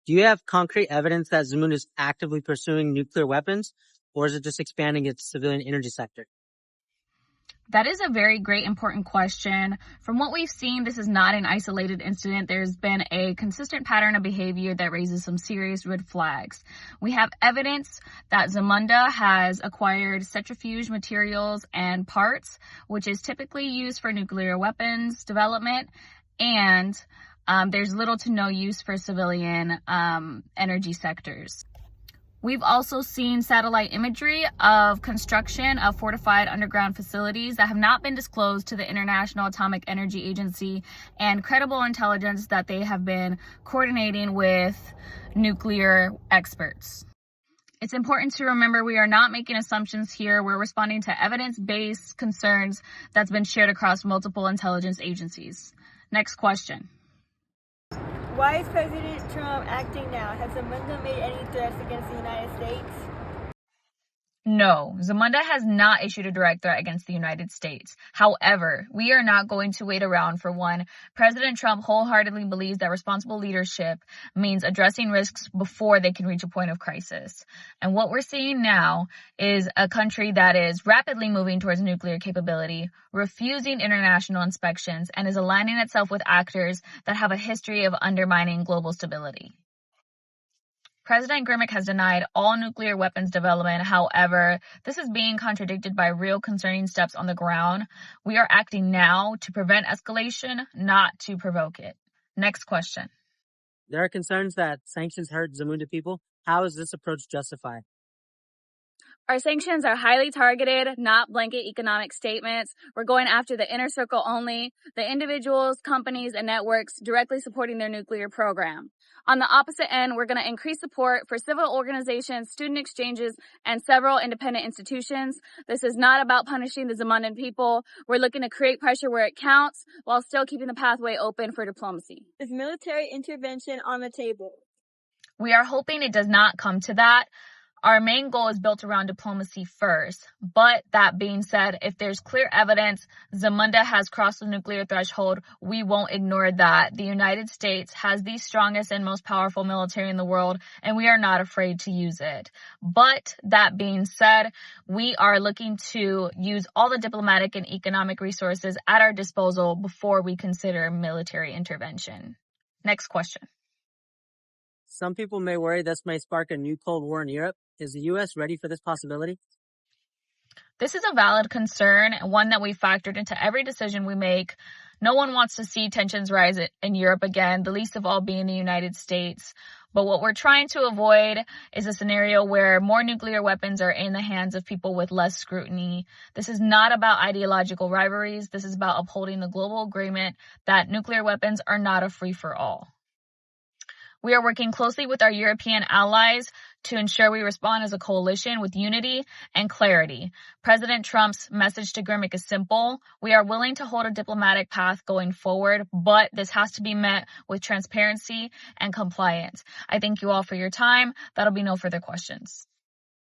Do you have concrete evidence that Zamunda is actively pursuing nuclear weapons, or is it just expanding its civilian energy sector? That is a very great, important question. From what we've seen, this is not an isolated incident. There's been a consistent pattern of behavior that raises some serious red flags. We have evidence that Zamunda has acquired centrifuge materials and parts, which is typically used for nuclear weapons development, and there's little to no use for civilian energy sectors. We've also seen satellite imagery of construction of fortified underground facilities that have not been disclosed to the International Atomic Energy Agency, and credible intelligence that they have been coordinating with nuclear experts. It's important to remember we are not making assumptions here. We're responding to evidence-based concerns that's been shared across multiple intelligence agencies. Next question. Why is President Trump acting now? Has Zamunda made any threats against the United States? No, Zamunda has not issued a direct threat against the United States. However, we are not going to wait around for one. President Trump wholeheartedly believes that responsible leadership means addressing risks before they can reach a point of crisis. And what we're seeing now is a country that is rapidly moving towards nuclear capability, refusing international inspections, and is aligning itself with actors that have a history of undermining global stability. President Grimmick has denied all nuclear weapons development. However, this is being contradicted by real concerning steps on the ground. We are acting now to prevent escalation, not to provoke it. Next question. There are concerns that sanctions hurt Zamunda people. How is this approach justified? Our sanctions are highly targeted, not blanket economic statements. We're going after the inner circle only, the individuals, companies, and networks directly supporting their nuclear program. On the opposite end, we're going to increase support for civil organizations, student exchanges, and several independent institutions. This is not about punishing the Zamundan people. We're looking to create pressure where it counts while still keeping the pathway open for diplomacy. Is military intervention on the table? We are hoping it does not come to that. Our main goal is built around diplomacy first. But that being said, if there's clear evidence Zamunda has crossed the nuclear threshold, we won't ignore that. The United States has the strongest and most powerful military in the world, and we are not afraid to use it. But that being said, we are looking to use all the diplomatic and economic resources at our disposal before we consider military intervention. Next question. Some people may worry this may spark a new Cold War in Europe. Is the U.S. ready for this possibility? This is a valid concern, one that we factored into every decision we make. No one wants to see tensions rise in Europe again, the least of all being the United States. But what we're trying to avoid is a scenario where more nuclear weapons are in the hands of people with less scrutiny. This is not about ideological rivalries. This is about upholding the global agreement that nuclear weapons are not a free-for-all. We are working closely with our European allies to ensure we respond as a coalition with unity and clarity. President Trump's message to Grimmick is simple. We are willing to hold a diplomatic path going forward, but this has to be met with transparency and compliance. I thank you all for your time. That'll be no further questions.